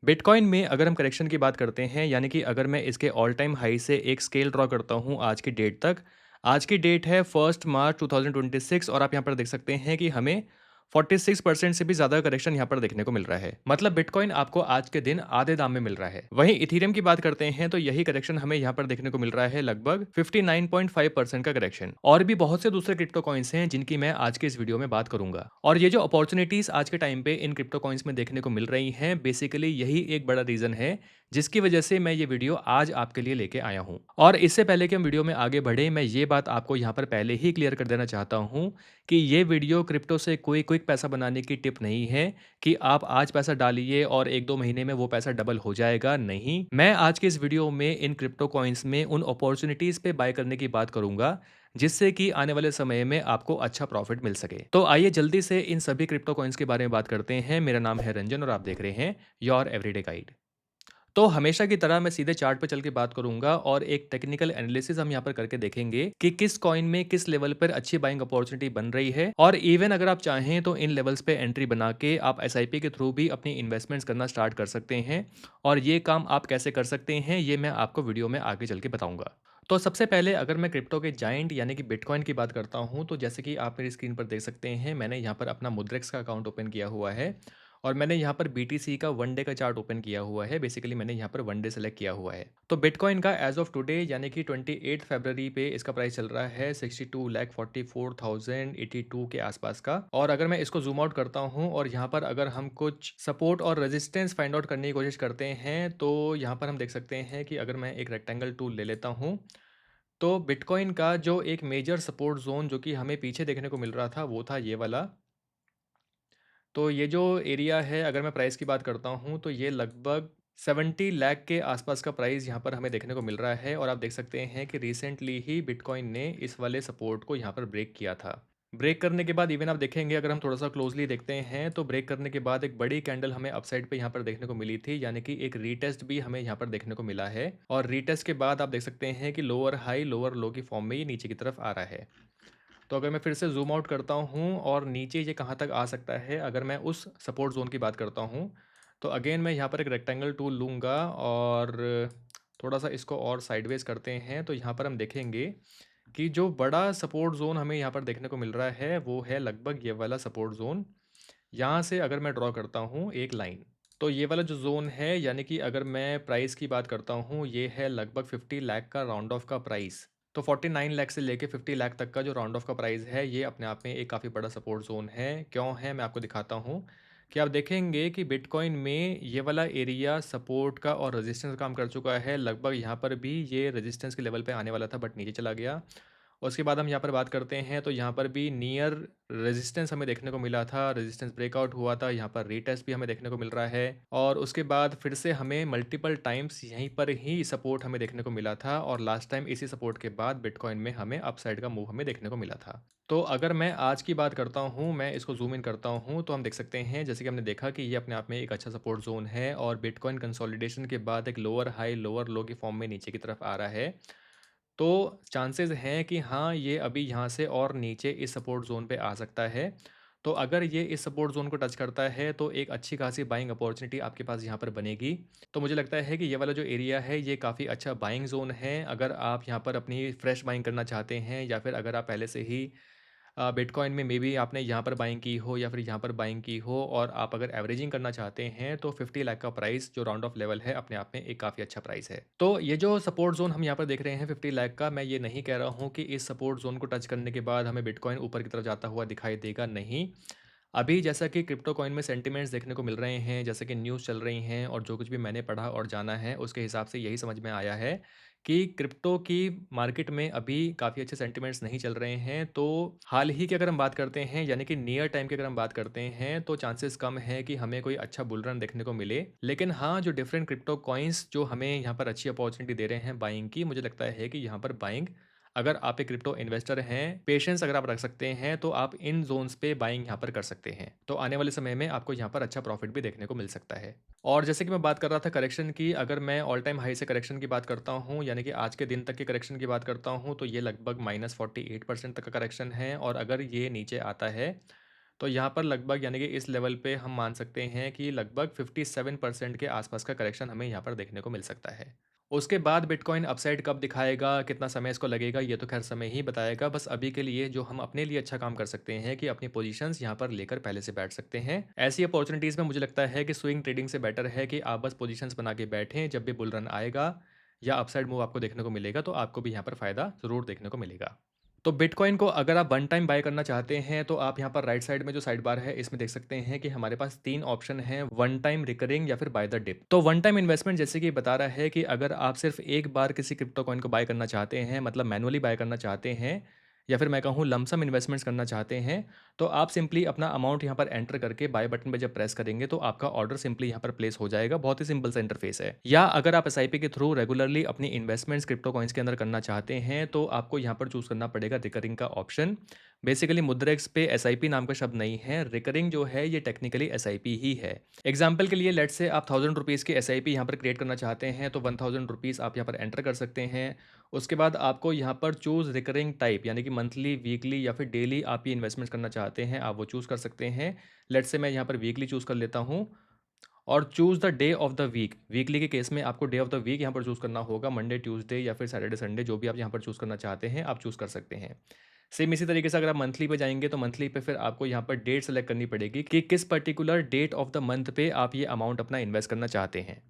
Bitcoin में अगर हम करेक्शन की बात करते हैं, यानी कि अगर मैं इसके ऑल टाइम हाई से एक स्केल ड्रॉ करता हूँ आज की डेट तक। आज की डेट है 1 मार्च 2026 और आप यहाँ पर देख सकते हैं कि हमें 46% से भी ज़्यादा करेक्शन यहाँ पर देखने को मिल रहा है। मतलब बिटकॉइन आपको आज के दिन आधे दाम में मिल रहा है। वहीं इथेरियम की बात करते हैं तो यही करेक्शन हमें यहाँ पर देखने को मिल रहा है, लगभग 59.5% का करेक्शन। और भी बहुत से दूसरे क्रिप्टो कॉइन्स हैं जिनकी मैं आज के इस वीडियो में बात करूंगा। और ये जो अपॉर्चुनिटीज आज के टाइम पे इन क्रिप्टो कॉइन्स में देखने को मिल रही हैं, बेसिकली यही एक बड़ा रीजन है जिसकी वजह से मैं ये वीडियो आज आपके लिए लेके आया हूँ। और इससे पहले कि हम वीडियो में आगे बढ़े, मैं ये बात आपको यहाँ पर पहले ही क्लियर कर देना चाहता हूँ कि ये वीडियो क्रिप्टो से कोई क्विक पैसा बनाने की टिप नहीं है कि आप आज पैसा डालिए और 1-2 महीने में वो पैसा डबल हो जाएगा। नहीं, मैं आज के इस वीडियो में इन क्रिप्टो कॉइन्स में उन अपॉर्चुनिटीज पे बाय करने की बात करूंगा जिससे कि आने वाले समय में आपको अच्छा प्रॉफिट मिल सके। तो आइए जल्दी से इन सभी क्रिप्टो कॉइन्स के बारे में बात करते हैं। मेरा नाम है रंजन और आप देख रहे हैं योर एवरीडे गाइड। तो हमेशा की तरह मैं सीधे चार्ट पे चल के बात करूंगा और एक टेक्निकल एनालिसिस हम यहाँ पर करके देखेंगे कि किस कॉइन में किस लेवल पर अच्छी बाइंग अपॉर्चुनिटी बन रही है। और इवन अगर आप चाहें तो इन लेवल्स पे एंट्री बना के आप एसआईपी के थ्रू भी अपनी इन्वेस्टमेंट्स करना स्टार्ट कर सकते हैं। और ये काम आप कैसे कर सकते हैं ये मैं आपको वीडियो में आगे चल के बताऊंगा। तो सबसे पहले अगर मैं क्रिप्टो के जाइंट यानी कि बिटकॉइन की बात करता हूं, तो जैसे कि आप मेरी स्क्रीन पर देख सकते हैं, मैंने यहाँ पर अपना मुद्रेक्स का अकाउंट ओपन किया हुआ है। और मैंने यहाँ पर बीटीसी का 1 डे का चार्ट ओपन किया हुआ है। बेसिकली मैंने यहाँ पर 1 डे सेलेक्ट किया हुआ है। तो बिटकॉइन का एज ऑफ टुडे यानी कि 28 फरवरी पे इसका प्राइस चल रहा है 62,44,082 के आसपास का। और अगर मैं इसको जूम आउट करता हूँ और यहाँ पर अगर हम कुछ सपोर्ट और रेजिस्टेंस फाइंड आउट करने की कोशिश करते हैं, तो यहाँ पर हम देख सकते हैं कि अगर मैं एक रेक्टेंगल टूल ले लेता हूँ, तो बिटकॉइन का जो एक मेजर सपोर्ट जोन जो कि हमें पीछे देखने को मिल रहा था वो था ये वाला। तो ये जो एरिया है, अगर मैं प्राइस की बात करता हूँ, तो ये लगभग 70 लाख के आसपास का प्राइस यहाँ पर हमें देखने को मिल रहा है। और आप देख सकते हैं कि रिसेंटली ही बिटकॉइन ने इस वाले सपोर्ट को यहाँ पर ब्रेक किया था। ब्रेक करने के बाद इवन आप देखेंगे, अगर हम थोड़ा सा क्लोजली देखते हैं, तो ब्रेक करने के बाद एक बड़ी कैंडल हमें अपसाइड पे यहाँ पर देखने को मिली थी, यानी कि एक रीटेस्ट भी हमें यहाँ पर देखने को मिला है। और रीटेस्ट के बाद आप देख सकते हैं कि लोअर हाई लोअर लो की फॉर्म में ये नीचे की तरफ आ रहा है। तो अगर मैं फिर से ज़ूम आउट करता हूँ और नीचे ये कहाँ तक आ सकता है, अगर मैं उस सपोर्ट ज़ोन की बात करता हूँ, तो अगेन मैं यहाँ पर एक रेक्टेंगल टूल लूँगा और थोड़ा सा इसको और साइडवेज करते हैं, तो यहाँ पर हम देखेंगे कि जो बड़ा सपोर्ट ज़ोन हमें यहाँ पर देखने को मिल रहा है वो है लगभग ये वाला सपोर्ट ज़ोन। यहाँ से अगर मैं ड्रॉ करता हूँ एक लाइन, तो ये वाला जो ज़ोन है, यानी कि अगर मैं प्राइस की बात करता हूँ, ये है लगभग 50 लाख का राउंड ऑफ का प्राइस। तो 49 लाख से लेके 50 लाख तक का जो राउंड ऑफ का प्राइस है, ये अपने आप में एक काफ़ी बड़ा सपोर्ट जोन है। क्यों है, मैं आपको दिखाता हूँ कि आप देखेंगे कि बिटकॉइन में ये वाला एरिया सपोर्ट का और रेजिस्टेंस का काम कर चुका है। लगभग यहाँ पर भी ये रेजिस्टेंस के लेवल पे आने वाला था बट नीचे चला गया। उसके बाद हम यहाँ पर बात करते हैं, तो यहाँ पर भी नियर रेजिस्टेंस हमें देखने को मिला था, रेजिस्टेंस ब्रेकआउट हुआ था, यहाँ पर रीटेस्ट भी हमें देखने को मिल रहा है। और उसके बाद फिर से हमें मल्टीपल टाइम्स यहीं पर ही सपोर्ट हमें देखने को मिला था, और लास्ट टाइम इसी सपोर्ट के बाद बिटकॉइन में हमें अपसाइड का मूव हमें देखने को मिला था। तो अगर मैं आज की बात करता हूँ, मैं इसको जूम इन करता हूँ, तो हम देख सकते हैं जैसे कि हमने देखा कि ये अपने आप में एक अच्छा सपोर्ट जोन है और बिटकॉइन कंसोलिडेशन के बाद एक लोअर हाई लोअर लो की फॉर्म में नीचे की तरफ आ रहा है। तो चांसेस हैं कि हाँ, ये अभी यहाँ से और नीचे इस सपोर्ट ज़ोन पे आ सकता है। तो अगर ये इस सपोर्ट ज़ोन को टच करता है तो एक अच्छी खासी बाइंग अपॉर्चुनिटी आपके पास यहाँ पर बनेगी। तो मुझे लगता है कि ये वाला जो एरिया है ये काफ़ी अच्छा बाइंग ज़ोन है, अगर आप यहाँ पर अपनी फ्रेश बाइंग करना चाहते हैं, या फिर अगर आप पहले से ही बिटकॉइन में मे बी आपने यहाँ पर बाइंग की हो या फिर यहाँ पर बाइंग की हो, और आप अगर एवरेजिंग करना चाहते हैं, तो 50 लाख का प्राइस जो राउंड ऑफ लेवल है अपने आप में एक काफ़ी अच्छा प्राइस है। तो ये जो सपोर्ट जोन हम यहाँ पर देख रहे हैं 50 लाख का, मैं ये नहीं कह रहा हूँ कि इस सपोर्ट जोन को टच करने के बाद हमें बिटकॉइन ऊपर की तरफ जाता हुआ दिखाई देगा, नहीं। अभी जैसा कि क्रिप्टो कॉइन में सेंटिमेंट्स देखने को मिल रहे हैं, जैसे कि न्यूज़ चल रही हैं और जो कुछ भी मैंने पढ़ा और जाना है, उसके हिसाब से यही समझ में आया है कि क्रिप्टो की मार्केट में अभी काफ़ी अच्छे सेंटिमेंट्स नहीं चल रहे हैं। तो हाल ही की अगर हम बात करते हैं, यानी कि नियर टाइम की अगर हम बात करते हैं, तो चांसेस कम है कि हमें कोई अच्छा बुल रन देखने को मिले। लेकिन हाँ, जो डिफरेंट क्रिप्टो कॉइन्स जो हमें यहाँ पर अच्छी अपॉर्चुनिटी दे रहे हैं बाइंग की, मुझे लगता है कि यहाँ पर बाइंग, अगर आप एक क्रिप्टो इन्वेस्टर हैं, पेशेंस अगर आप रख सकते हैं, तो आप इन जोन्स पे बाइंग यहाँ पर कर सकते हैं। तो आने वाले समय में आपको यहाँ पर अच्छा प्रॉफिट भी देखने को मिल सकता है। और जैसे कि मैं बात कर रहा था करेक्शन की, अगर मैं ऑल टाइम हाई से करेक्शन की बात करता हूँ, यानी कि आज के दिन तक के करेक्शन की बात करता हूँ, तो ये लगभग -48% तक का करेक्शन है। और अगर ये नीचे आता है तो यहाँ पर लगभग यानी कि इस लेवल पे हम मान सकते हैं कि लगभग 57% के आसपास का करेक्शन हमें यहाँ पर देखने को मिल सकता है। उसके बाद बिटकॉइन अपसाइड कब दिखाएगा, कितना समय इसको लगेगा, ये तो खैर समय ही बताएगा। बस अभी के लिए जो हम अपने लिए अच्छा काम कर सकते हैं कि अपनी पोजीशंस यहाँ पर लेकर पहले से बैठ सकते हैं। ऐसी अपॉर्चुनिटीज़ में मुझे लगता है कि स्विंग ट्रेडिंग से बेटर है कि आप बस पोजीशंस बना के बैठें, जब भी बुल रन आएगा या अपसाइड मूव आपको देखने को मिलेगा, तो आपको भी यहाँ पर फ़ायदा ज़रूर देखने को मिलेगा। तो बिटकॉइन को अगर आप वन टाइम बाय करना चाहते हैं, तो आप यहाँ पर राइट साइड में जो साइड बार है, इसमें देख सकते हैं कि हमारे पास 3 ऑप्शन हैं, वन टाइम, रिकरिंग या फिर बाय द डिप। तो वन टाइम इन्वेस्टमेंट जैसे कि बता रहा है कि अगर आप सिर्फ एक बार किसी क्रिप्टो कॉइन को बाय करना चाहते हैं, मतलब मैनुअली बाय करना चाहते हैं, या फिर मैं कहूँ लमसम इन्वेस्टमेंट्स करना चाहते हैं, तो आप सिंपली अपना अमाउंट यहाँ पर एंटर करके बाय बटन पे जब प्रेस करेंगे, तो आपका ऑर्डर सिंपली यहाँ पर प्लेस हो जाएगा। बहुत ही सिंपल सा इंटरफेस है। या अगर आप एसआईपी के थ्रू रेगुलरली अपनी इन्वेस्टमेंट्स क्रिप्टो कॉइन्स के अंदर करना चाहते हैं, तो आपको यहाँ पर चूज करना पड़ेगा रिकरिंग का ऑप्शन। बेसिकली मुद्रेक्स पे एसआईपी नाम का शब्द नहीं है, रिकरिंग जो है ये टेक्निकली एसआईपी ही है। एग्जाम्पल के लिए लेट्स से आप 1000 रुपीज़ की एसआईपी यहाँ पर क्रिएट करना चाहते हैं, तो 1000 रुपीज़ आप यहाँ पर एंटर कर सकते हैं। उसके बाद आपको यहाँ पर चूज़ रिकरिंग टाइप, यानी कि मंथली, वीकली या फिर डेली आप ये इन्वेस्टमेंट करना चाहते हैं, आप वो चूज़ कर सकते हैं। लेट्स से मैं यहाँ पर वीकली चूज़ कर लेता हूँ। और choose the day of the week. Weekly के केस में आपको डे ऑफ द वीक यहाँ पर चूज़ करना होगा, मंडे, ट्यूसडे या फिर सैटरडे, संडे, जो भी आप यहाँ पर चूज़ करना चाहते हैं, आप चूज़ कर सकते हैं। सेम इसी तरीके से अगर आप मंथली पे जाएंगे, तो मंथली पे फिर आपको यहाँ पर डेट सेलेक्ट करनी पड़ेगी कि किस particular date of the month पे आप ये अमाउंट अपना इन्वेस्ट करना चाहते हैं।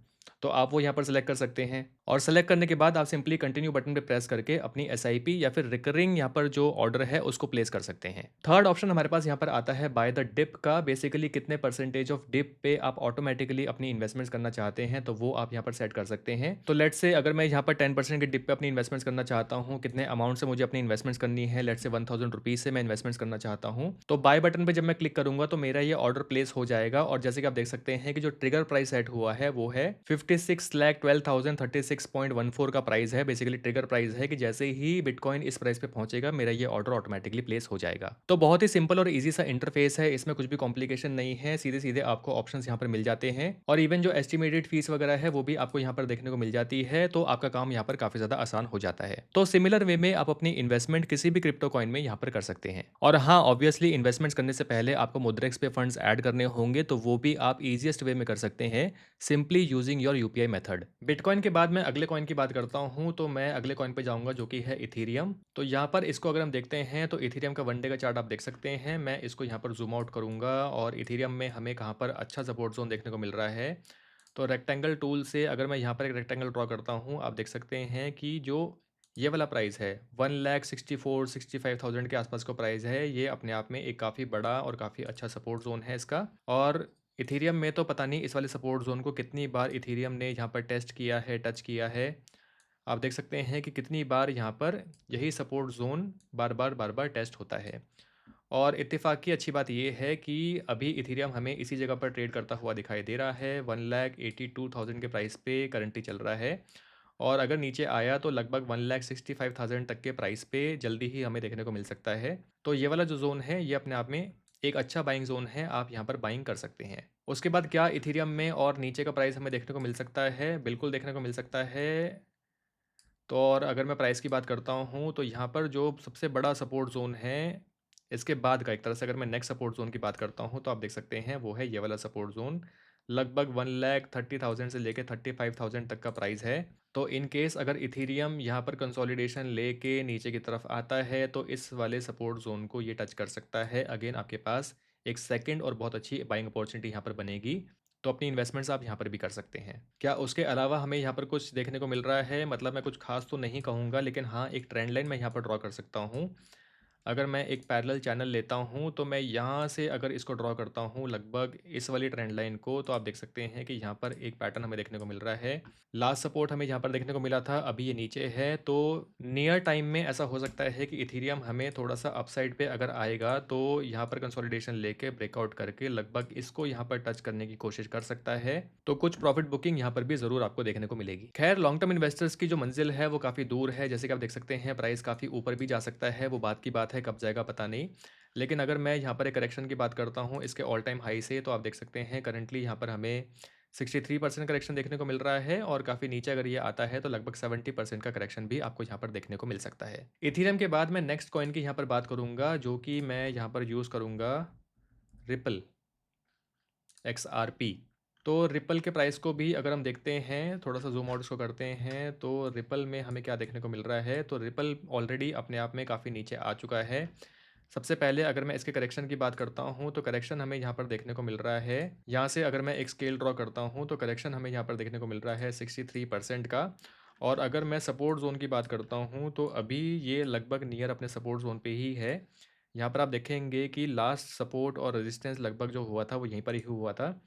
तो आप वो यहाँ पर सेलेक्ट कर सकते हैं, और सेलेक्ट करने के बाद आप सिंपली कंटिन्यू बटन पे प्रेस करके अपनी एसआईपी या फिर रिकरिंग यहाँ पर जो ऑर्डर है उसको प्लेस कर सकते हैं। थर्ड ऑप्शन हमारे पास यहाँ पर आता है बाय द डिप का। बेसिकली कितने परसेंटेज ऑफ डिप पे आप ऑटोमेटिकली अपनी इन्वेस्टमेंट्स करना चाहते हैं, तो वो आप यहाँ पर सेट कर सकते हैं। तो लेट्स से अगर मैं यहाँ पर 10% के डिप पे अपनी इन्वेस्टमेंट्स करना चाहता हूँ, कितने अमाउंट से मुझे अपनी इन्वेस्टमेंट्स करनी है, लेट्स से 1000 रुपीज़ से मैं इन्वेस्टमेंट्स करना चाहता हूँ, तो बाय बटन पे जब मैं क्लिक करूंगा, तो मेरा ये ऑर्डर प्लेस हो जाएगा। और जैसे कि आप देख सकते हैं कि जो ट्रिगर प्राइस सेट हुआ है वो है 56,12,036.14 का प्राइस है। बेसिकली ट्रिगर प्राइस है कि जैसे ही बिटकॉइन इस प्राइस पे पहुंचेगा, मेरा ये ऑर्डर ऑटोमेटिकली प्लेस हो जाएगा। तो बहुत ही सिंपल और इजी सा इंटरफेस है, इसमें कुछ भी कॉम्प्लिकेशन नहीं है, सीधे सीधे आपको ऑप्शंस यहाँ पर मिल जाते हैं। और इवन जो एस्टिमेटेड फीस वगैरह है वो भी आपको यहाँ पर देखने को मिल जाती है, तो आपका काम यहाँ पर काफी ज्यादा आसान हो जाता है। तो सिमिलर वे में आप अपनी इन्वेस्टमेंट किसी भी क्रिप्टो कॉइन में यहाँ पर कर सकते हैं। और हाँ, ऑब्वियसली इन्वेस्टमेंट्स करने से पहले आपको मुद्रेक्स पे फंड्स ऐड करने होंगे, तो वो भी आप इजीएस्ट वे में कर सकते हैं, simply using your UPI method. Bitcoin के बाद मैं अगले कॉइन की बात करता हूँ, तो मैं अगले कॉइन पे जाऊंगा जो कि है इथीरियम। तो यहाँ पर इसको अगर हम देखते हैं, तो इथीरियम का वन डे का चार्ट आप देख सकते हैं। मैं इसको यहाँ पर जूम आउट करूंगा, और इथीरियम में हमें कहाँ पर अच्छा सपोर्ट जोन देखने को मिल रहा है। तो रेक्टेंगल टूल से अगर मैं यहाँ पर एक रेक्टेंगल ड्रॉ करता हूँ, आप देख सकते हैं कि जो ये वाला प्राइस है 1,64,65,000 के आसपास का प्राइस है, ये अपने आप में एक काफ़ी बड़ा और काफ़ी अच्छा सपोर्ट जोन है इसका। और इथीरियम में तो पता नहीं इस वाले सपोर्ट जोन को कितनी बार इथीरियम ने यहाँ पर टेस्ट किया है, टच किया है। आप देख सकते हैं कि कितनी बार यहाँ पर यही सपोर्ट जोन बार बार टेस्ट होता है। और इत्तेफाक की अच्छी बात ये है कि अभी इथीरियम हमें इसी जगह पर ट्रेड करता हुआ दिखाई दे रहा है। 1,82,000 के प्राइस पे करंटली चल रहा है। और अगर नीचे आया तो लगभग 1,65,000 तक के प्राइस पे जल्दी ही हमें देखने को मिल सकता है। तो ये वाला जो जोन है ये अपने आप में एक अच्छा बाइंग जोन है, आप यहाँ पर बाइंग कर सकते हैं। उसके बाद क्या इथीरियम में और नीचे का प्राइस हमें देखने को मिल सकता है? बिल्कुल देखने को मिल सकता है। तो और अगर मैं प्राइस की बात करता हूँ, तो यहाँ पर जो सबसे बड़ा सपोर्ट ज़ोन है, इसके बाद का एक तरह से अगर मैं नेक्स्ट सपोर्ट ज़ोन की बात करता हूँ, तो आप देख सकते हैं वो है ये वाला सपोर्ट ज़ोन। लगभग 1,30,000 से लेके 35,000 तक का प्राइस है। तो इन केस अगर इथीरियम यहाँ पर कंसोलिडेशन लेके नीचे की तरफ आता है, तो इस वाले सपोर्ट ज़ोन को ये टच कर सकता है। अगेन आपके पास एक सेकंड और बहुत अच्छी बाइंग अपॉर्चुनिटी यहाँ पर बनेगी। तो अपनी इन्वेस्टमेंट्स आप यहाँ पर भी कर सकते हैं। क्या उसके अलावा हमें यहाँ पर कुछ देखने को मिल रहा है? मतलब मैं कुछ खास तो नहीं कहूँगा, लेकिन हाँ, एक ट्रेंड लाइन मैं यहाँ पर ड्रॉ कर सकता हूँ। अगर मैं एक पैरेलल चैनल लेता हूँ, तो मैं यहाँ से अगर इसको ड्रॉ करता हूँ लगभग इस वाली ट्रेंड लाइन को, तो आप देख सकते हैं कि यहाँ पर एक पैटर्न हमें देखने को मिल रहा है। लास्ट सपोर्ट हमें यहाँ पर देखने को मिला था, अभी ये नीचे है। तो नियर टाइम में ऐसा हो सकता है कि इथीरियम हमें थोड़ा सा अपसाइड पे अगर आएगा, तो यहाँ पर कंसोलिडेशन लेके ब्रेकआउट करके लगभग इसको यहाँ पर टच करने की कोशिश कर सकता है। तो कुछ प्रॉफिट बुकिंग यहाँ पर भी ज़रूर आपको देखने को मिलेगी। खैर, लॉन्ग टर्म इन्वेस्टर्स की जो मंजिल है वो काफ़ी दूर है। जैसे कि आप देख सकते हैं प्राइस काफ़ी ऊपर भी जा सकता है, वो बात की बात है, कब जाएगा पता नहीं। लेकिन अगर मैं यहाँ पर एक करेक्शन की बात करता हूँ इसके ऑल टाइम हाई से, तो आप देख सकते हैं करंटली यहाँ पर हमें 63% करेक्शन देखने को मिल रहा है। और काफ़ी नीचे अगर ये आता है, तो लगभग 70% का करेक्शन भी आपको यहाँ पर देखने को मिल सकता है। इथीरियम के बाद मैं नेक्स्ट कॉइन की यहाँ पर बात करूँगा, जो कि मैं यहाँ पर यूज़ करूँगा रिपल, XRP। तो रिपल के प्राइस को भी अगर हम देखते हैं, थोड़ा-सा ज़ूम आउट इसको करते हैं, तो रिपल में हमें क्या देखने को मिल रहा है, तो रिपल ऑलरेडी अपने आप में काफ़ी नीचे आ चुका है। सबसे पहले अगर मैं इसके करेक्शन की बात करता हूँ, तो करेक्शन हमें यहाँ पर देखने को मिल रहा है। यहाँ से अगर मैं एक स्केल ड्रॉ करता हूँ, तो करेक्शन हमें यहाँ पर देखने को मिल रहा है 63% का। और अगर मैं सपोर्ट ज़ोन की बात करता हूँ, तो अभी ये लगभग नियर अपने सपोर्ट ज़ोन पे ही है। यहाँ पर आप देखेंगे कि लास्ट सपोर्ट और रेजिस्टेंस लगभग जो हुआ था, वो यहीं पर ही हुआ था।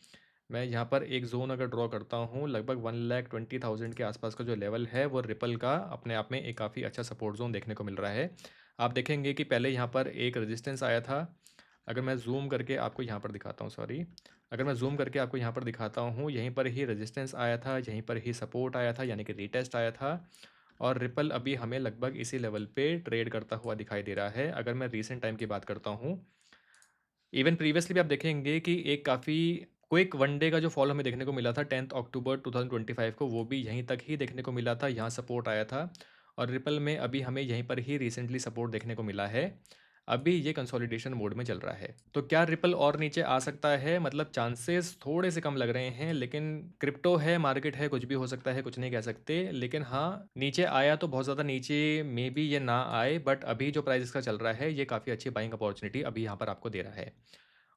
मैं यहाँ पर एक ज़ोन अगर ड्रॉ करता हूँ, लगभग 1,20,000 के आसपास का जो लेवल है, वो रिपल का अपने आप में एक काफ़ी अच्छा सपोर्ट ज़ोन देखने को मिल रहा है। आप देखेंगे कि पहले यहाँ पर एक रेजिस्टेंस आया था। अगर मैं ज़ूम करके आपको यहाँ पर दिखाता हूँ, सॉरी, अगर मैं ज़ूम करके आपको यहाँ पर दिखाता हूँ, यहीं पर ही रेजिस्टेंस आया था, यहीं पर ही सपोर्ट आया था, यानी कि रीटेस्ट आया था। और रिपल अभी हमें लगभग इसी लेवल पे ट्रेड करता हुआ दिखाई दे रहा है। अगर मैं रीसेंट टाइम की बात करता हूँ, इवन प्रीवियसली भी आप देखेंगे कि एक काफ़ी क्विक वन डे का जो फॉल हमें देखने को मिला था 10 अक्टूबर 2025 को, वो भी यहीं तक ही देखने को मिला था, यहाँ सपोर्ट आया था। और रिपल में अभी हमें यहीं पर ही रिसेंटली सपोर्ट देखने को मिला है। अभी ये कंसोलिडेशन मोड में चल रहा है। तो क्या रिपल और नीचे आ सकता है? मतलब चांसेस थोड़े से कम लग रहे हैं, लेकिन क्रिप्टो है, मार्केट है, कुछ भी हो सकता है, कुछ नहीं कह सकते। लेकिन हाँ, नीचे आया तो बहुत ज़्यादा नीचे मे बी ये ना आए, बट अभी जो प्राइस इसका चल रहा है, ये काफ़ी अच्छी बाइंग अपॉर्चुनिटी अभी यहाँ पर आपको दे रहा है।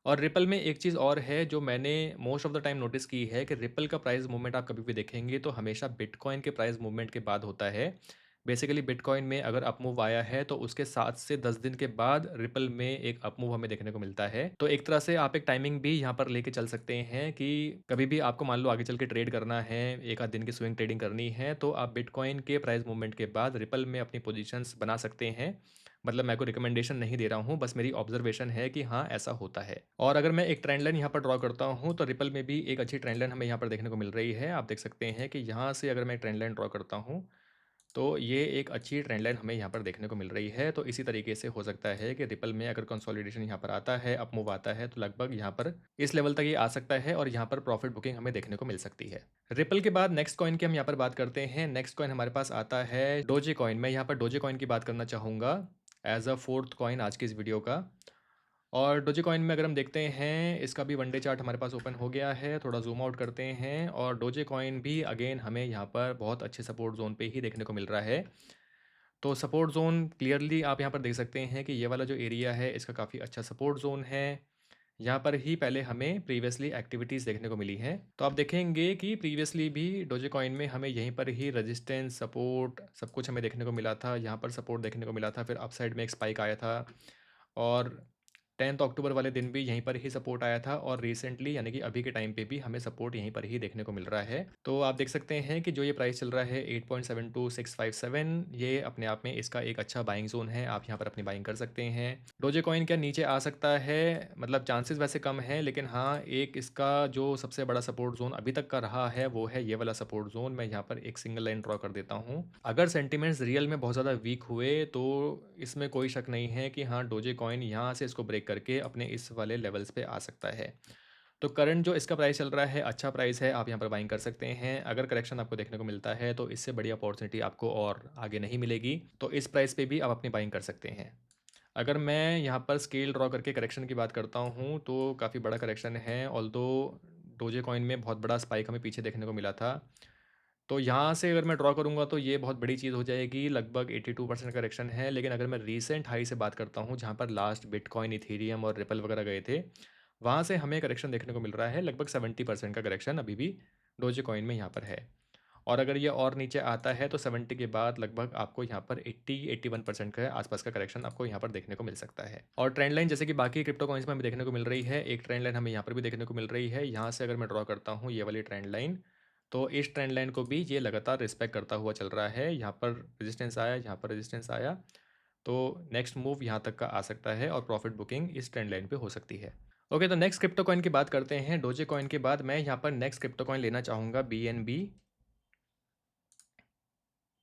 और रिपल में एक चीज़ और है जो मैंने most of the time notice की है, कि रिपल का प्राइस मूवमेंट आप कभी भी देखेंगे तो हमेशा बिटकॉइन के प्राइस मूवमेंट के बाद होता है। बेसिकली बिटकॉइन में अगर अप मूव आया है, तो उसके 7 से 10 दिन के बाद रिपल में एक अप मूव हमें देखने को मिलता है। तो एक तरह से आप एक टाइमिंग भी यहाँ पर लेके चल सकते हैं कि कभी भी आपको मान लो आगे चल के ट्रेड करना है, एक आध दिन की स्विंग ट्रेडिंग करनी है, तो आप बिटकॉइन के प्राइस मूवमेंट के बाद रिपल में अपनी पोजीशंस बना सकते हैं। मतलब मैं कोई रिकमेंडेशन नहीं दे रहा हूँ, बस मेरी ऑब्जर्वेशन है कि हाँ, ऐसा होता है। और अगर मैं एक ट्रेंड लाइन यहाँ पर ड्रॉ करता हूँ, तो रिपल में भी एक अच्छी ट्रेंड लाइन हमें यहाँ पर देखने को मिल रही है। आप देख सकते हैं कि यहाँ से अगर मैं एक ट्रेंड लाइन ड्रॉ करता हूँ, तो ये एक अच्छी ट्रेंड लाइन हमें यहाँ पर देखने को मिल रही है। तो इसी तरीके से हो सकता है कि रिपल में अगर कंसोलिडेशन यहाँ पर आता है, अप मूव आता है, तो लगभग यहाँ पर इस लेवल तक ये आ सकता है और यहाँ पर प्रॉफिट बुकिंग हमें देखने को मिल सकती है। रिपल के बाद नेक्स्ट कॉइन की हम यहाँ पर बात करते हैं। नेक्स्ट कॉइन हमारे पास आता है डोजे कॉइन। मैं यहाँ पर डोजे कॉइन की बात करना चाहूँगा एज अ फोर्थ कॉइन आज की इस वीडियो का। और डोजी कॉइन में अगर हम देखते हैं, इसका भी वन डे चार्ट हमारे पास ओपन हो गया है। थोड़ा ज़ूम आउट करते हैं और डोजे कॉइन भी अगेन हमें यहाँ पर बहुत अच्छे सपोर्ट ज़ोन पे ही देखने को मिल रहा है। तो सपोर्ट ज़ोन क्लियरली आप यहाँ पर देख सकते हैं कि ये वाला जो एरिया है, इसका काफ़ी अच्छा सपोर्ट ज़ोन है। यहाँ पर ही पहले हमें प्रीवियसली एक्टिविटीज़ देखने को मिली हैं। तो आप देखेंगे कि प्रीवियसली भी डोजे कॉइन में हमें यहीं पर ही रेजिस्टेंस, सपोर्ट सब कुछ हमें देखने को मिला था। यहाँ पर सपोर्ट देखने को मिला था, फिर अपसाइड में एक स्पाइक आया था। और 10 अक्टूबर वाले दिन भी यहीं पर ही सपोर्ट आया था और रिसेंटली यानी कि अभी के टाइम पे भी हमें सपोर्ट यहीं पर ही देखने को मिल रहा है। तो आप देख सकते हैं कि जो ये प्राइस चल रहा है 8.72657, ये अपने आप में इसका एक अच्छा बाइंग जोन है। आप यहाँ पर अपनी बाइंग कर सकते हैं। डोजे कॉइन क्या नीचे आ सकता है? मतलब चांसेस वैसे कम है, लेकिन हाँ, एक इसका जो सबसे बड़ा सपोर्ट जोन अभी तक का रहा है, वो है ये वाला सपोर्ट जोन। मैं यहाँ पर एक सिंगल लाइन ड्रॉ कर देता हूँ। अगर सेंटिमेंट्स रियल में बहुत ज़्यादा वीक हुए, तो इसमें कोई शक नहीं है कि हाँ, डोजे कॉइन यहाँ से इसको ब्रेक करके अपने इस वाले लेवल्स पे आ सकता है। तो करंट जो इसका प्राइस चल रहा है, अच्छा प्राइस है, आप यहाँ पर बाइंग कर सकते हैं। अगर करेक्शन आपको देखने को मिलता है, तो इससे बड़ी अपॉर्चुनिटी आपको और आगे नहीं मिलेगी। तो इस प्राइस पे भी आप अपनी बाइंग कर सकते हैं। अगर मैं यहाँ पर स्केल ड्रॉ करके करेक्शन की बात करता हूँ, तो काफ़ी बड़ा करेक्शन है। ऑल्दो डोजे कॉइन में बहुत बड़ा स्पाइक हमें पीछे देखने को मिला था। तो यहाँ से अगर मैं ड्रॉ करूँगा, तो ये बहुत बड़ी चीज़ हो जाएगी। लगभग 82% करेक्शन है। लेकिन अगर मैं रीसेंट हाई से बात करता हूँ, जहाँ पर लास्ट बिटकॉइन, इथेरियम और रिपल वगैरह गए थे, वहाँ से हमें करेक्शन देखने को मिल रहा है। लगभग 70% का करेक्शन अभी भी डोजे कॉइन में यहाँ पर है। और अगर ये और नीचे आता है, तो 70 के बाद लगभग आपको यहाँ पर 80-81% के आसपास का करेक्शन आपको यहाँ पर देखने को मिल सकता है। और ट्रेंड लाइन जैसे कि बाकी क्रिप्टो कॉइन्स में हमें देखने को मिल रही है, एक ट्रेंड लाइन हमें यहाँ पर भी देखने को मिल रही है। यहाँ से अगर मैं ड्रॉ करता हूँ ये वाली ट्रेंड लाइन, तो इस ट्रेंड लाइन को भी ये लगातार रिस्पेक्ट करता हुआ चल रहा है। यहाँ पर रेजिस्टेंस आया, यहाँ पर रेजिस्टेंस आया, तो नेक्स्ट मूव यहाँ तक का आ सकता है और प्रॉफिट बुकिंग इस ट्रेंड लाइन पे हो सकती है। ओके, तो नेक्स्ट क्रिप्टो कॉइन की बात करते हैं। डोजे कॉइन के बाद मैं यहाँ पर नेक्स्ट क्रिप्टो कॉइन लेना चाहूँगा BNB।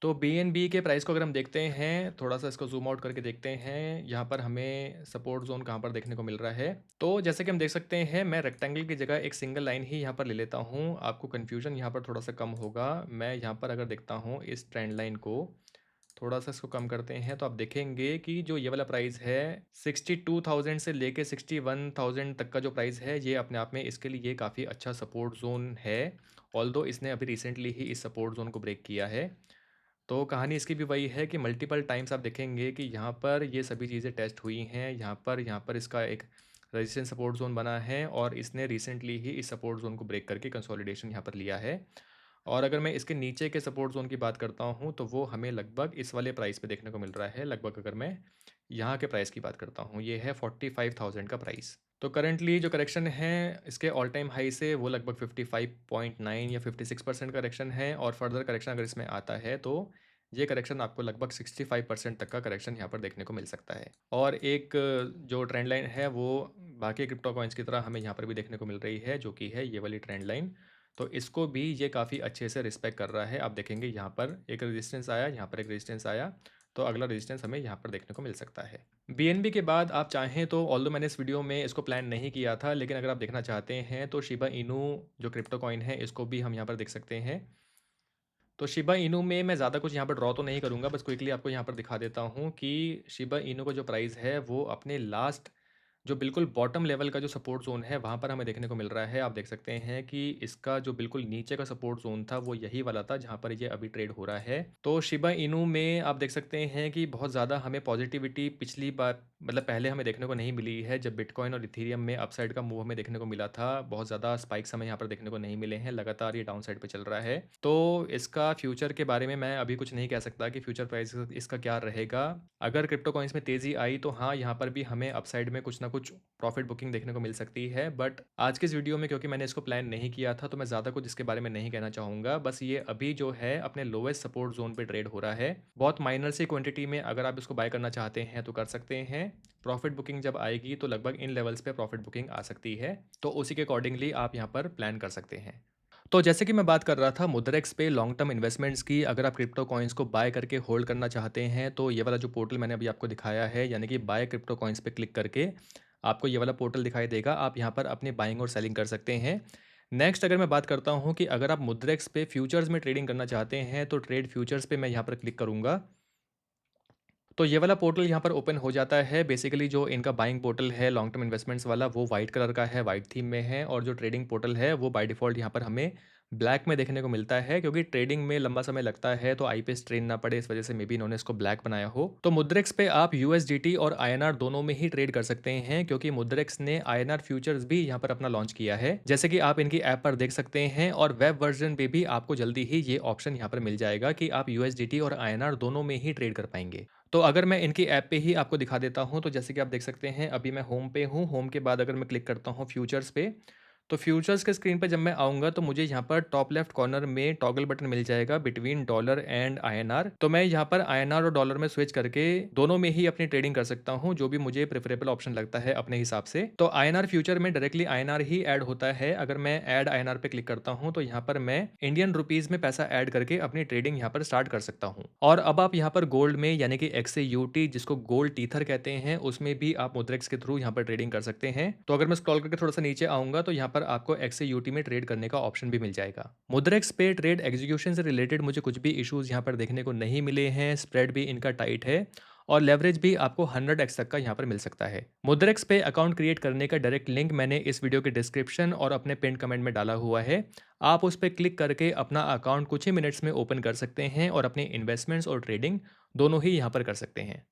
तो BNB के प्राइस को अगर हम देखते हैं, थोड़ा-सा इसको ज़ूम आउट करके देखते हैं, यहाँ पर हमें सपोर्ट ज़ोन कहाँ पर देखने को मिल रहा है। तो जैसे कि हम देख सकते हैं, मैं रेक्टेंगल की जगह एक सिंगल लाइन ही यहाँ पर ले लेता हूँ। आपको कन्फ्यूज़न यहाँ पर थोड़ा-सा कम होगा। मैं यहाँ पर अगर देखता हूँ इस ट्रेंड लाइन को, थोड़ा-सा इसको कम करते हैं तो आप देखेंगे कि जो ये वाला प्राइस है 62,000 से लेके 61,000 तक का जो प्राइस है, ये अपने आप में इसके लिए काफ़ी अच्छा सपोर्ट ज़ोन है। ऑल्दो इसने अभी रिसेंटली ही इस सपोर्ट ज़ोन को ब्रेक किया है। तो कहानी इसकी भी वही है कि मल्टीपल टाइम्स आप देखेंगे कि यहाँ पर ये सभी चीज़ें टेस्ट हुई हैं। यहाँ पर इसका एक रेजिस्टेंस सपोर्ट ज़ोन बना है और इसने रिसेंटली ही इस सपोर्ट ज़ोन को ब्रेक करके कंसोलिडेशन यहाँ पर लिया है। और अगर मैं इसके नीचे के सपोर्ट ज़ोन की बात करता हूँ, तो वो हमें लगभग इस वाले प्राइस पे देखने को मिल रहा है। लगभग अगर मैं यहाँ के प्राइस की बात करता हूँ, ये है 45,000 का प्राइस। तो करंटली जो करेक्शन है इसके ऑल टाइम हाई से वो लगभग 55.9 या 56% करेक्शन है और फर्दर करेक्शन अगर इसमें आता है तो ये करेक्शन आपको लगभग 65% तक का करेक्शन यहाँ पर देखने को मिल सकता है। और एक जो ट्रेंड लाइन है वो बाकी क्रिप्टो कॉइन्स की तरह हमें यहाँ पर भी देखने को मिल रही है, जो कि है ये वाली ट्रेंड लाइन। तो इसको भी ये काफ़ी अच्छे से रिस्पेक्ट कर रहा है। आप देखेंगे यहाँ पर एक रेजिस्टेंस आया, यहाँ पर एक रेजिस्टेंस आया, तो अगला रेजिस्टेंस हमें यहाँ पर देखने को मिल सकता है। बीएनबी के बाद आप चाहें तो ऑल्दो मैंने इस वीडियो में इसको प्लान नहीं किया था, लेकिन अगर आप देखना चाहते हैं तो शिबा इनू जो क्रिप्टो कॉइन है इसको भी हम यहाँ पर देख सकते हैं। तो शिबा इनू में मैं ज़्यादा कुछ यहाँ पर ड्रॉ तो नहीं करूँगा, बस क्विकली आपको यहाँ पर दिखा देता हूँ कि शिबा इनू का जो प्राइस है वो अपने लास्ट जो बिल्कुल बॉटम लेवल का जो सपोर्ट ज़ोन है वहाँ पर हमें देखने को मिल रहा है। आप देख सकते हैं कि इसका जो बिल्कुल नीचे का सपोर्ट ज़ोन था वो यही वाला था जहाँ पर ये अभी ट्रेड हो रहा है। तो शिबा इनू में आप देख सकते हैं कि बहुत ज़्यादा हमें पॉजिटिविटी पिछली बार मतलब पहले हमें देखने को नहीं मिली है। जब बिटकॉइन और इथेरियम में अपसाइड का मूव हमें देखने को मिला था, बहुत ज़्यादा स्पाइक्स हमें यहाँ पर देखने को नहीं मिले हैं, लगातार ये डाउन साइड पे चल रहा है। तो इसका फ्यूचर के बारे में मैं अभी कुछ नहीं कह सकता कि फ्यूचर प्राइस इसका क्या रहेगा। अगर क्रिप्टो कॉइन्स में तेज़ी आई तो हाँ, यहाँ पर भी हमें अपसाइड में कुछ ना कुछ प्रॉफिट बुकिंग देखने को मिल सकती है। बट आज के इस वीडियो में क्योंकि मैंने इसको प्लान नहीं किया था तो मैं ज़्यादा कुछ इसके बारे में नहीं कहना चाहूँगा। बस ये अभी जो है अपने लोएस्ट सपोर्ट जोन पे ट्रेड हो रहा है। बहुत माइनर सी क्वांटिटी में अगर आप इसको बाय करना चाहते हैं तो कर सकते हैं। प्रॉफिट बुकिंग जब आएगी तो लगभग इन लेवल्स पे प्रॉफिट बुकिंग आ सकती है, तो उसी के अकॉर्डिंगली आप यहाँ पर प्लान कर सकते हैं। तो जैसे कि मैं बात कर रहा था मुद्रेक्स पे लॉन्ग टर्म इन्वेस्टमेंट्स की, अगर आप क्रिप्टो कॉइन्स को बाय करके होल्ड करना चाहते हैं तो ये वाला जो पोर्टल मैंने अभी आपको दिखाया है, यानी कि बाय क्रिप्टो कॉइन्स पे क्लिक करके आपको ये वाला पोर्टल दिखाई देगा। आप यहाँ पर अपनी बाइंग और सेलिंग कर सकते हैं। नेक्स्ट अगर मैं बात करता हूँ कि अगर आप मुद्रेक्स पे फ्यूचर्स में ट्रेडिंग करना चाहते हैं तो ट्रेड फ्यूचर्स पे मैं यहाँ पर क्लिक करूँगा। तो ये वाला पोर्टल यहाँ पर ओपन हो जाता है। बेसिकली जो इनका बाइंग पोर्टल है लॉन्ग टर्म इन्वेस्टमेंट्स वाला वो वाइट कलर का है, वाइट थीम में है। और जो ट्रेडिंग पोर्टल है वो बाय डिफ़ॉल्ट यहाँ पर हमें ब्लैक में देखने को मिलता है, क्योंकि ट्रेडिंग में लंबा समय लगता है तो आई पे स्ट्रेन ना पड़े, इस वजह से मे बी इन्होंने इसको ब्लैक बनाया हो। तो मुद्रेक्स पे आप यूएसडीटी और आईएनआर दोनों में ही ट्रेड कर सकते हैं, क्योंकि मुद्रेक्स ने आईएनआर फ्यूचर्स भी यहाँ पर अपना लॉन्च किया है, जैसे कि आप इनकी ऐप पर देख सकते हैं। और वेब वर्जन पे भी आपको जल्दी ही ये ऑप्शन यहाँ पर मिल जाएगा कि आप यूएसडीटी और आईएनआर दोनों में ही ट्रेड कर पाएंगे। तो अगर मैं इनकी ऐप पे ही आपको दिखा देता हूँ, तो जैसे कि आप देख सकते हैं अभी मैं होम पे हूँ। होम के बाद अगर मैं क्लिक करता हूँ फ्यूचर्स पे, तो फ्यूचर्स के स्क्रीन पे जब मैं आऊँगा तो मुझे यहाँ पर टॉप लेफ्ट कॉर्नर में टॉगल बटन मिल जाएगा बिटवीन डॉलर एंड आईएनआर। तो मैं यहाँ पर आईएनआर और डॉलर में स्विच करके दोनों में ही अपनी ट्रेडिंग कर सकता हूँ, जो भी मुझे प्रेफरेबल ऑप्शन लगता है अपने हिसाब से। तो आईएनआर फ्यूचर में डायरेक्टली आईएनआर ही ऐड होता है। अगर मैं ऐड आईएनआर पे क्लिक करता हूँ तो यहाँ पर मैं इंडियन रुपीज में पैसा ऐड करके अपनी ट्रेडिंग यहाँ पर स्टार्ट कर सकता हूँ। और अब आप यहाँ पर गोल्ड में यानी कि XAUT जिसको गोल्ड टीथर कहते हैं, उसमें भी आप मुद्रेक्स के थ्रू यहाँ पर ट्रेडिंग कर सकते हैं। तो अगर मैं स्क्रॉल करके थोड़ा सा नीचे आऊंगा तो यहाँ पर आपको XAUT में ट्रेड करने का ऑप्शन भी मिल जाएगा। मुद्रेक्स पे ट्रेड एग्जीक्यूशन से रिलेटेड मुझे कुछ भी इश्यूज यहाँ पर देखने को नहीं मिले हैं। स्प्रेड भी इनका टाइट है और लेवरेज भी आपको 100x तक का यहाँ पर मिल सकता है। मुद्रेक्स पे अकाउंट क्रिएट करने का डायरेक्ट लिंक मैंने इस वीडियो के डिस्क्रिप्शन और अपने पिन कमेंट में डाला हुआ है। आप उस पर क्लिक करके अपना अकाउंट कुछ ही मिनट्स में ओपन कर सकते हैं और अपने इन्वेस्टमेंट्स और ट्रेडिंग दोनों ही यहाँ पर कर सकते हैं।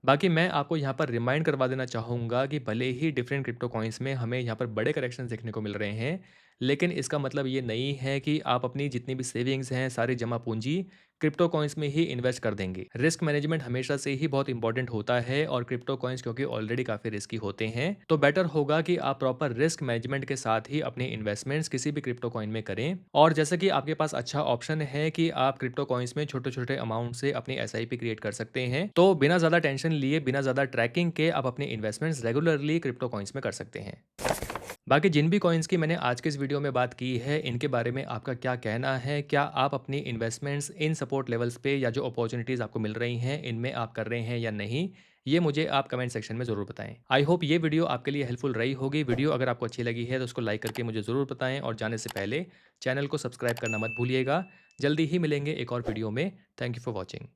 बाकी मैं आपको यहाँ पर रिमाइंड करवा देना चाहूँगा कि भले ही डिफरेंट क्रिप्टो कॉइन्स में हमें यहाँ पर बड़े करेक्शंस देखने को मिल रहे हैं, लेकिन इसका मतलब ये नहीं है कि आप अपनी जितनी भी सेविंग्स हैं सारी जमा पूंजी क्रिप्टो कॉइन्स में ही इन्वेस्ट कर देंगे। रिस्क मैनेजमेंट हमेशा से ही बहुत इंपॉर्टेंट होता है और क्रिप्टो कॉइन्स क्योंकि ऑलरेडी काफ़ी रिस्की होते हैं, तो बेटर होगा कि आप प्रॉपर रिस्क मैनेजमेंट के साथ ही अपने इन्वेस्टमेंट्स किसी भी क्रिप्टो कॉइन में करें। और जैसे कि आपके पास अच्छा ऑप्शन है कि आप क्रिप्टो कॉइन्स में छोटे छोटे अमाउंट से अपनी SIP क्रिएट कर सकते हैं, तो बिना ज़्यादा टेंशन लिए बिना ज़्यादा ट्रैकिंग के आप अपने इन्वेस्टमेंट्स रेगुलरली क्रिप्टो कॉइन्स में कर सकते हैं। बाकी जिन भी कॉइन्स की मैंने आज के इस वीडियो में बात की है, इनके बारे में आपका क्या कहना है? क्या आप अपनी इन्वेस्टमेंट्स इन सपोर्ट लेवल्स पे या जो अपॉर्चुनिटीज़ आपको मिल रही हैं, इनमें आप कर रहे हैं या नहीं? ये मुझे आप कमेंट सेक्शन में ज़रूर बताएं। आई होप ये वीडियो आपके लिए हेल्पफुल रही होगी। वीडियो अगर आपको अच्छी लगी है तो उसको लाइक करके मुझे ज़रूर बताएं और जाने से पहले चैनल को सब्सक्राइब करना मत भूलिएगा। जल्दी ही मिलेंगे एक और वीडियो में। Thank you for watching.